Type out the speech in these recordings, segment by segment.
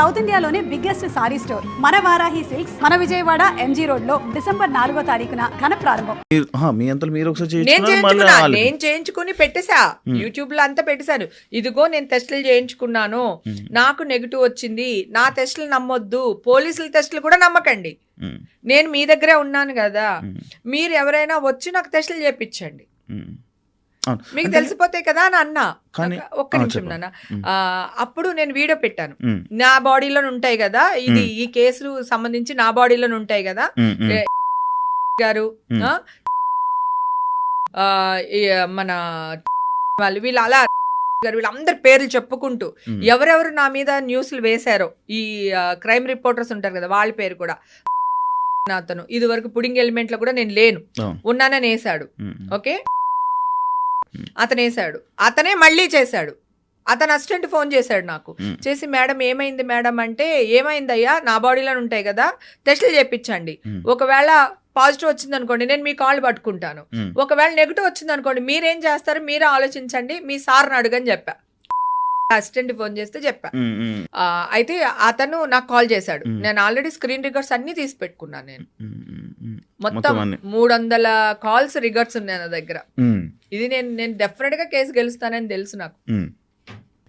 South ఇండియాలోనే biggest sorry store మన Varahi silks మన విజయవాడ ఎంజీ రోడ్ లో డిసెంబర్ 4వ తారీఖున ఘన ప్రారంభం. మీ అంతలు మీరు ఒకసారి నేను చేయించుకుని పెట్టేశా, యూట్యూబ్ లో అంతా పెట్టేశాను. ఇదిగో నేను టెస్టులు చేయించుకున్నాను, నాకు నెగిటివ్ వచ్చింది, నా టెస్టులు నమ్మొద్దు, పోలీసుల టెస్టులు కూడా నమ్మకండి, నేను మీ దగ్గరే ఉన్నాను కదా, మీరు ఎవరైనా వచ్చి నాకు టెస్టులు చేయించండి, మీకు తెలిసిపోతాయి కదా అని అన్నా. ఒక్క నిమిషం నాన్న, అప్పుడు నేను వీడియో పెట్టాను, నా బాడీలో ఉంటాయి కదా, ఇది ఈ కేసులు సంబంధించి నా బాడీలో ఉంటాయి కదా గారు, మన వాళ్ళు వీళ్ళు అలా వీళ్ళందరి పేర్లు చెప్పుకుంటూ ఎవరెవరు నా మీద న్యూస్లు వేశారో, ఈ క్రైమ్ రిపోర్టర్స్ ఉంటారు కదా వాళ్ళ పేరు కూడా, అతను ఇది వరకు పుడింగ్ ఎలిమెంట్ లో కూడా నేను లేను ఉన్నానని వేసాడు. ఓకే, అతను వేసాడు, అతనే మళ్ళీ చేశాడు. అతను అసిస్టెంట్ ఫోన్ చేశాడు నాకు, చేసి మేడం ఏమైంది మేడం అంటే, ఏమైందయ్యా నా బాడీలో ఉంటాయి కదా టెస్టులు చేయించండి, ఒకవేళ పాజిటివ్ వచ్చింది అనుకోండి నేను మీ కాళ్ళు పట్టుకుంటాను, ఒకవేళ నెగిటివ్ వచ్చింది అనుకోండి మీరేం చేస్తారు మీరే ఆలోచించండి, మీ సార్ని అడుగని చెప్పా. అసిస్టెంట్ ఫోన్ చేస్తే చెప్పా. అయితే అతను నాకు కాల్ చేశాడు, నేను ఆల్రెడీ స్క్రీన్ రికార్డ్స్ అన్ని తీసి పెట్టుకున్నాను, నేను మొత్తం 300 కాల్స్ రికార్డ్స్ ఉన్నాయి నా దగ్గర. ఇది నేను డెఫినెట్ గా కేసు గెలుస్తానని తెలుసు నాకు.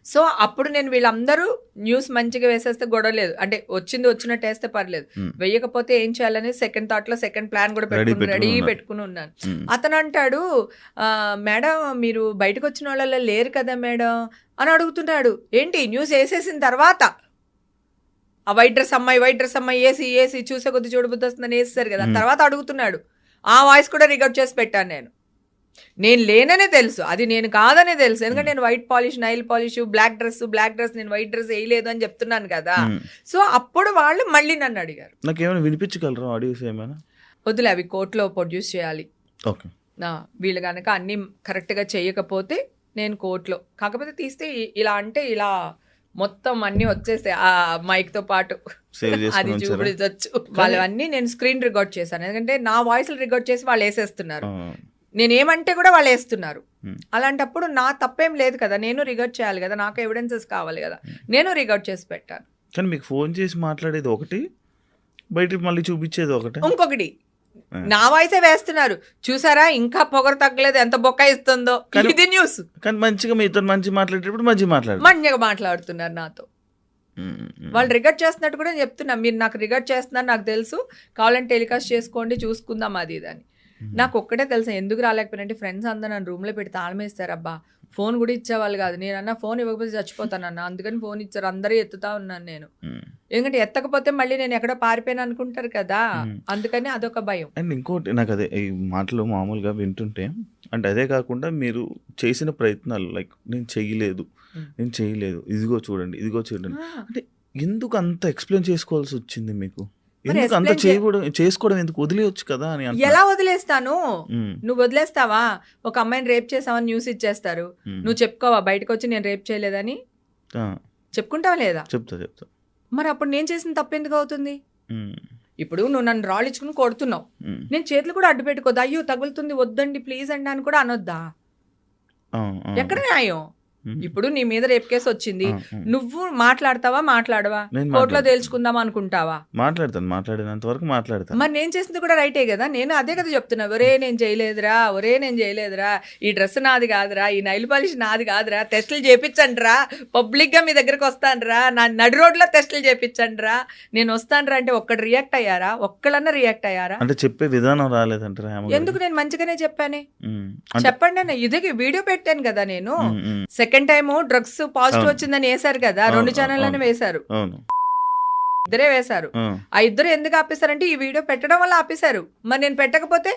సో అప్పుడు నేను వీళ్ళందరూ న్యూస్ మంచిగా వేసేస్తే గొడవ లేదు, అంటే వచ్చినట్టు వేస్తే పర్లేదు, వెయ్యకపోతే ఏం చేయాలని సెకండ్ థాట్ లో సెకండ్ ప్లాన్ కూడా రెడీ పెట్టుకుని ఉన్నాను. అతను అంటాడు, మేడం మీరు బయటకు వచ్చిన వాళ్ళ లేరు కదా మేడం అని అడుగుతున్నాడు. ఏంటి న్యూస్ వేసేసిన తర్వాత ఆ వైట్ డ్రెస్ అమ్మాయి ఏసి చూసే కొద్ది చూడబుద్ధి వస్తుందని వేస్తారు కదా, తర్వాత అడుగుతున్నాడు. ఆ వాయిస్ కూడా రికార్డ్ చేసి పెట్టాను నేను లేననే తెలుసు, అది నేను కాదనే తెలుసు, ఎందుకంటే నేను white polish, nail polish, black dress నేను వైట్ డ్రెస్ వేయలేదు అని చెప్తున్నాను కదా. సో అప్పుడు వాళ్ళు మళ్ళీ నన్ను అడిగారు, నాకేమైనా వినిపించగలరా ఆడియోస్ ఏమైనా? వద్దులే, అవి కోర్టులో ప్రొడ్యూస్ చేయాలి, వీళ్ళు కనుక అన్ని కరెక్ట్ గా చేయకపోతే నేను కోర్టులో, కాకపోతే తీస్తే ఇలా అంటే ఇలా మొత్తం అన్ని వచ్చేస్తాయి ఆ మైక్ తో పాటు, అది చూపించవచ్చు. వాళ్ళవన్నీ నేను స్క్రీన్ రికార్డ్ చేశాను, ఎందుకంటే నా వాయిస్ రికార్డ్ చేసి వాళ్ళు వేసేస్తున్నారు, నేనేమంటే కూడా వాళ్ళు వేస్తున్నారు. అలాంటప్పుడు నా తప్పేం లేదు కదా, నేను రికార్డ్ చేయాలి కదా, నాకు ఎవిడెన్సెస్ కావాలి కదా, నేను రికార్డ్ చేసి పెట్టాను. కానీ మీకు ఫోన్ చేసి మాట్లాడేది ఒకటి, బయటికి మళ్ళీ చూపించేది ఒకటి, ఇంకొకటి నా వాయిసే వేస్తున్నారు, చూసారా ఇంకా పొగరు తగ్గలేదు, ఎంత బొక్క ఇస్తుందో, ఇది న్యూస్. కానీ మంచిగా మీతో మంచి మాట్లాడేటప్పుడు మంచిగా మాట్లాడుతున్నారు నాతో, వాళ్ళు రికార్డ్ చేస్తున్నట్టు కూడా నేను చెప్తున్నా, మీరు నాకు రికార్డ్ చేస్తున్నారు నాకు తెలుసు, కావాలంటే టెలికాస్ట్ చేసుకోండి చూసుకుందాం అది ఇదని. నాకు ఒక్కటే తెలుసా ఎందుకు రాలేకపోయినంటే, ఫ్రెండ్స్ అందరూ నన్ను రూమ్లో పెట్టి తాళమేస్తారు, అబ్బా ఫోన్ కూడా ఇచ్చేవాళ్ళు కాదు, నేను అన్న ఫోన్ ఇవ్వకపోతే చచ్చిపోతానన్న, అందుకని ఫోన్ ఇచ్చారు, అందరూ ఎత్తుతా ఉన్నాను నేను, ఎందుకంటే ఎత్తకపోతే మళ్ళీ నేను ఎక్కడో పారిపోయాను అనుకుంటారు కదా, అందుకని అదొక భయం. అండ్ ఇంకోటి నాకు అదే ఈ మాటలు మామూలుగా వింటుంటే, అంటే అదే కాకుండా మీరు చేసిన ప్రయత్నాలు, లైక్ నేను చేయలేదు ఇదిగో చూడండి అంటే ఎందుకు అంత ఎక్స్ప్లెయిన్ చేసుకోవాల్సి వచ్చింది మీకు? ఎందుకు అంత చేసుకోవడం ఎందుకు? వదిలేయచ్చు కదా అని. ఎలా వదిలేస్తాను? నువ్వు వదిలేస్తావా? ఒక అమ్మాయిని రేప్ చేసావని న్యూస్ ఇచ్చేస్తారు, నువ్వు చెప్పుకోవా బయటకు వచ్చి నేను రేప్ చేయలేదని? చెప్పుకుంటావా లేదా? చెప్తా. మరి అప్పుడు నేను చేసిన తప్పు ఎందుకు అవుతుంది? ఇప్పుడు నువ్వు నన్ను రాళ్ళిచ్చుకుని కొడుతున్నావు, నేను చేతులు కూడా అడ్డు పెట్టుకోద్దా, అయ్యో తగులుతుంది వద్దండి ప్లీజ్ అండి అని కూడా అనొద్దా? ఎక్కడ న్యాయం? ఇప్పుడు నీ మీద రేప్ కేసు వచ్చింది, నువ్వు మాట్లాడవా? కోర్టులో తేల్చుకుందాం అనుకుంటావా? మాట్లాడినంత వరకు మాట్లాడతా. మరి నేను చేసింది కూడా రైటే కదా, నేను అదే కదా చెప్తున్నా, ఒరే నేను చేయలేదురా, ఈ డ్రెస్ నాది కాదురా, ఈ నైల్ పాలిష్ నాది కాదురా, టెస్టులు చేపించండిరా, పబ్లిక్ గా మీ దగ్గరకు వస్తానురా, నా నడి రోడ్లో టెస్టులు చేపించండిరా, నేను వస్తానురా అంటే ఒక్కడు రియాక్ట్ అయ్యారా? ఒక్కళ్ళన్నా రియాక్ట్ అయ్యారా? అంటే చెప్పే విధానం రాలేదంటారా? ఎందుకు? నేను మంచిగానే చెప్పానే, చెప్పండి అన్న, ఇదే వీడియో పెట్టాను కదా నేను. సెకండ్ టైం డ్రగ్స్ పాజిటివ్ వచ్చిందని వేశారు కదా, 2 ఛానళ్ళని వేశారు, ఇద్దరే వేశారు. ఆ ఇద్దరు ఎందుకు ఆపేశారంటే ఈ వీడియో పెట్టడం వల్ల ఆపేశారు. మరి నేను పెట్టకపోతే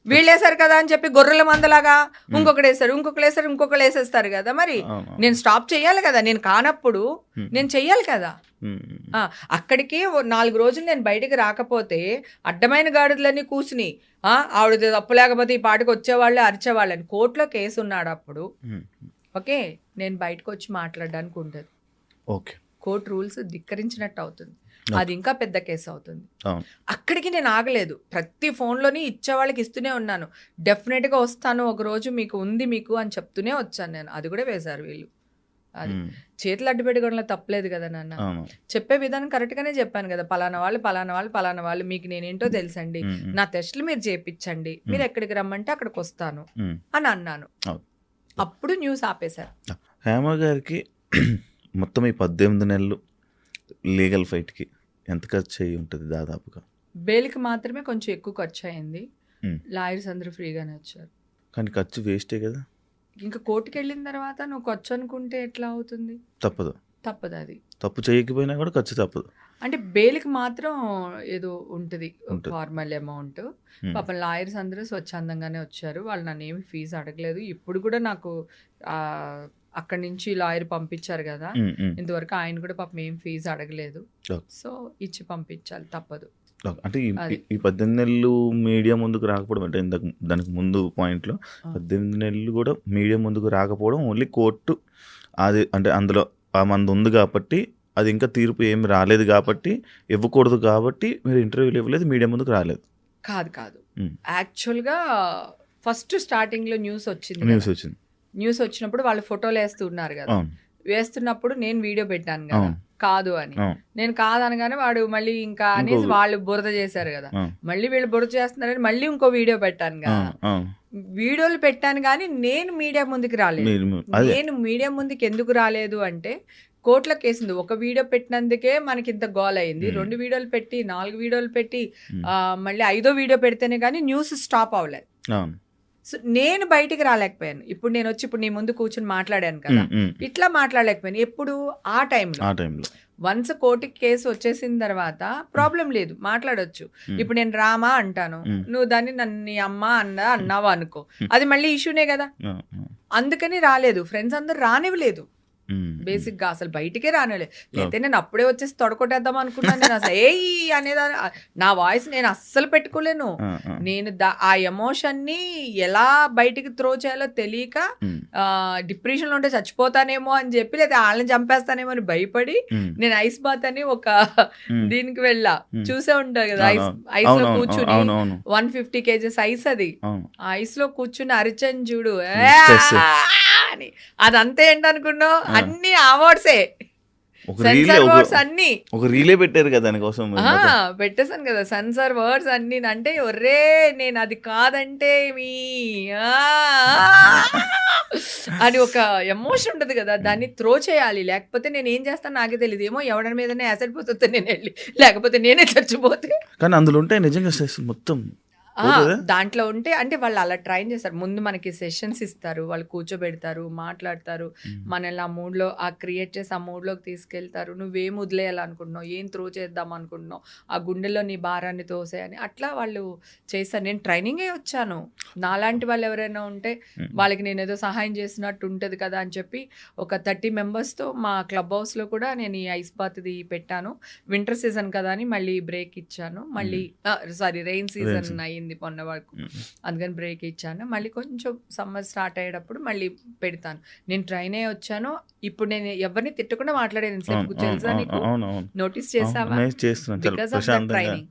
వీళ్ళు వేశారు కదా అని చెప్పి గొర్రెల మందలాగా ఇంకొకరు వేసేస్తారు కదా, మరి నేను స్టాప్ చెయ్యాలి కదా, నేను కానప్పుడు నేను చెయ్యాలి కదా. అక్కడికి 4 రోజులు నేను బయటికి రాకపోతే అడ్డమైన గాడిదలన్నీ కూర్చుని ఆవిడ తప్పు లేకపోతే ఈ పాటికి వచ్చేవాళ్ళు అరిచేవాళ్ళని, కోర్టులో కేసు ఉన్నాడు అప్పుడు. ఓకే, నేను బయటకు వచ్చి మాట్లాడడానికి ఉండదు, కోర్టు రూల్స్ ధిక్కరించినట్టు అవుతుంది, అది ఇంకా పెద్ద కేసు అవుతుంది. అక్కడికి నేను ఆగలేదు, ప్రతి ఫోన్లోని ఇచ్చే వాళ్ళకి ఇస్తూనే ఉన్నాను, డెఫినెట్గా వస్తాను ఒక రోజు, మీకు అని చెప్తూనే వచ్చాను నేను. అది కూడా వేశారు వీళ్ళు. అది చేతులు అడ్డు పెట్టుకోవడంలో తప్పలేదు కదా నాన్న. అవును. చెప్పే విధానం కరెక్ట్ గానే చెప్పాను కదా, పలానా వాళ్ళు మీకు నేనేంటో తెలుసండి, నా టెస్టులు మీరు చేపించండి, మీరు ఎక్కడికి రమ్మంటే అక్కడికి వస్తాను అని అన్నాను. అవును. అప్పుడు న్యూస్ ఆపేశారు. హేమ గారికి మొత్తం ఈ 18 నెలలు లీగల్ ఫైట్కి ఎంత ఖర్చు అయ్యి ఉంటుంది దాదాపుగా? బెయిల్కి మాత్రమే కొంచెం ఎక్కువ ఖర్చు అయింది. మ్మ్. లాయర్స్ అందరూ ఫ్రీగానే వచ్చారు. కానీ ఖర్చు వేస్టే కదా, ఇంకా కోర్టుకి వెళ్ళిన తర్వాత నువ్వు ఖర్చు అనుకుంటే ఎట్లా అవుతుంది? తప్పదు. తప్పదు. అది తప్పు చేయకపోయినా కూడా ఖర్చు తప్పదు. అంటే బెయిల్కి మాత్రం ఏదో ఉంటుంది ఉంటుంది. Formal amount. పాపం లాయర్స్ అందరూ స్వచ్ఛందంగానే వచ్చారు. వాళ్ళు నన్ను ఏమి ఫీజు అడగలేదు. ఇప్పుడు కూడా నాకు అక్కడి నుంచి లాయర్ పంపించారు కదా, ఇంతవరకు ఆయన కూడా పాపం ఏం ఫీజు అడగలేదు. సో ఇచ్చి పంపించాలి, తప్పదు. అంటే ఈ 18 నెలలు మీడియా ముందుకు రాకపోవడం అంటే దానికి ముందు పాయింట్లో 18 నెలలు కూడా మీడియా ముందుకు రాకపోవడం ఓన్లీ కోర్టు అది అంటే అందులో ఆ మంది ఉంది కాబట్టి, అది ఇంకా తీర్పు ఏమి రాలేదు కాబట్టి, ఇవ్వకూడదు కాబట్టి మీరు ఇంటర్వ్యూలు ఇవ్వలేదు, మీడియా ముందుకు రాలేదు. కాదు యాక్చువల్గా ఫస్ట్ స్టార్టింగ్లో న్యూస్ వచ్చింది. న్యూస్ వచ్చినప్పుడు వాళ్ళు ఫోటోలు వేస్తున్నారు కదా, వేస్తున్నప్పుడు నేను వీడియో పెట్టాను కదా కాదు అని. నేను కాదనగానే వాడు మళ్ళీ ఇంకా అనేసి వాళ్ళు బురద చేశారు కదా, మళ్ళీ వీళ్ళు బురద చేస్తున్నారని మళ్ళీ ఇంకో వీడియో పెట్టాను కదా. వీడియోలు పెట్టాను కానీ నేను మీడియా ముందుకు రాలేదు. నేను మీడియా ముందుకు ఎందుకు రాలేదు అంటే కోర్టులో కేసింది. ఒక వీడియో పెట్టినందుకే మనకి ఇంత గోల్ అయింది. 2 వీడియోలు పెట్టి 4 వీడియోలు పెట్టి మళ్ళీ 5వ వీడియో పెడితేనే కానీ న్యూస్ స్టాప్ అవ్వలేదు. సో నేను బయటికి రాలేకపోయాను. ఇప్పుడు నేను వచ్చి ఇప్పుడు నీ ముందు కూర్చొని మాట్లాడాను కదా, ఇట్లా మాట్లాడలేకపోయాను. ఎప్పుడు ఆ టైంలో వన్స్ కోర్టుకి కేసు వచ్చేసిన తర్వాత ప్రాబ్లం లేదు, మాట్లాడొచ్చు. ఇప్పుడు నేను రామా అంటాను, నువ్వు దాన్ని నన్ను అమ్మ అన్నావా అనుకో, అది మళ్ళీ ఇష్యూనే కదా. అందుకని రాలేదు. ఫ్రెండ్స్ అందరు రానివ్వలేదు బేసిక్ గా, అసలు బయటికే రానివ్వలేదు. లేకపోతే నేను అప్పుడే వచ్చేసి తొడకొట్టేద్దాం అనుకున్నాను. నేను అసలు అనేదా నా వాయిస్ నేను అస్సలు పెట్టుకోలేను. నేను ఆ ఎమోషన్ ని ఎలా బయటికి త్రో చేయాలో తెలియక డిప్రెషన్ లో ఉంటే చచ్చిపోతానేమో అని చెప్పి, లేదా వాళ్ళని చంపేస్తానేమో అని భయపడి నేను ఐస్ బాత్ అని ఒక దీనికి వెళ్ళా. చూసే ఉంటారు కదా, ఐస్ లో కూర్చుని 150 kgs ఐస్, అది ఆ ఐస్ లో కూర్చుని అరిచని చూడు అని. అదంతా ఏంటనుకున్నావు, అన్ని అవార్డ్సే, సెన్సార్ వర్డ్స్ అన్ని ఒక రీలే పెట్టారు కదా దానికోసం, పెట్టేశాను కదా సెన్సార్ వర్డ్స్ అన్ని. అంటే ఒర్రే నేను అది కాదంటే అని ఒక ఎమోషన్ ఉంటుంది కదా, దాన్ని త్రో చేయాలి. లేకపోతే నేను ఏం చేస్తాను నాకే తెలియదు. ఏమో ఎవరి మీదనే యాసిడ్ పోతే నేను వెళ్ళి, లేకపోతే నేనే చచ్చిపోతే. కానీ అందులో ఉంటే నిజంగా మొత్తం దాంట్లో ఉంటే అంటే వాళ్ళు అలా ట్రైన్ చేస్తారు. ముందు మనకి సెషన్స్ ఇస్తారు, వాళ్ళు కూర్చోబెడతారు, మాట్లాడతారు, మనల్ని ఆ మూడ్లో క్రియేట్ చేసి ఆ మూడ్లోకి తీసుకెళ్తారు. నువ్వేం వదిలేయాలనుకుంటున్నావు, ఏం త్రో చేద్దాం అనుకుంటున్నావు, ఆ గుండెల్లో నీ భారాన్ని తోసేయని అట్లా వాళ్ళు చేస్తారు. నేను ట్రైనింగే వచ్చాను. నాలాంటి వాళ్ళు ఎవరైనా ఉంటే వాళ్ళకి నేను ఏదో సహాయం చేసినట్టు ఉంటుంది కదా అని చెప్పి ఒక 30 మెంబర్స్తో మా క్లబ్ హౌస్లో కూడా నేను ఈ ఐస్ బాత్ది పెట్టాను. వింటర్ సీజన్ కదా అని మళ్ళీ బ్రేక్ ఇచ్చాను. మళ్ళీ రెయిన్ సీజన్ అయ్యింది మొన్న వరకు, అందుకని బ్రేక్ ఇచ్చాను. మళ్ళీ కొంచెం సమ్మర్ స్టార్ట్ అయ్యేటప్పుడు మళ్ళీ పెడతాను. నేను ట్రైన్ అయ్యి వచ్చాను. ఇప్పుడు నేను ఎవరిని తిట్టకుండా మాట్లాడేది తెలుసా నీకు? నోటీస్ చేసావా? Because of that training.